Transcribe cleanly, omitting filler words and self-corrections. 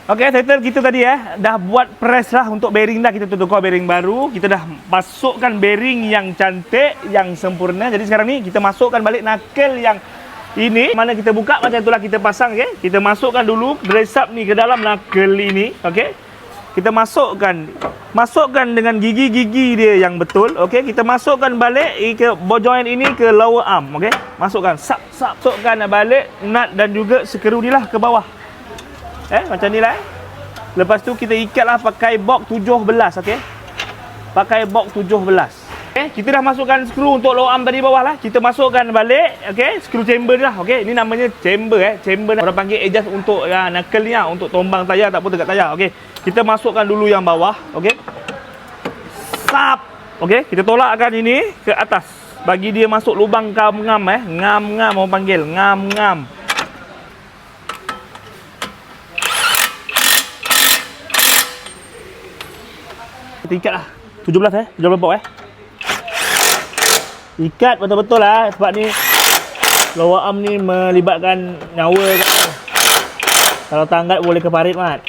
Okey, settle kita tadi dah buat press lah untuk bearing dah. Kita tukar bearing baru. Kita dah masukkan bearing yang cantik, yang sempurna. Jadi sekarang ni kita masukkan balik knuckle yang ini. Mana kita buka macam itulah kita pasang, okey. Kita masukkan dulu dress up ni ke dalam knuckle ini, okey. Kita masukkan dengan gigi-gigi dia yang betul, okey. Kita masukkan balik ke ball joint ini ke lower arm, okey. Masukkan masukkan balik nut dan juga skru ni lah ke bawah. Macam ni lah. Lepas tu kita ikatlah pakai box 17, okey. Pakai box 17. Kita dah masukkan skru untuk lower arm tadi bawah lah. Kita masukkan balik, okey, skru chamber ni lah, okey. Ini namanya chamber chamber orang panggil adjust untuk knuckle ni lah, untuk tombang tayar ataupun dekat tayar, okey. Kita masukkan dulu yang bawah, okey. Okey, kita tolakkan ini ke atas. Bagi dia masuk lubang ngam-ngam ngam-ngam orang panggil, ngam-ngam. Kita ikat lah 17 17 box Ikat betul-betul lah, sebab ni lower arm ni melibatkan nyawa. Kalau tanggat boleh keparit mat.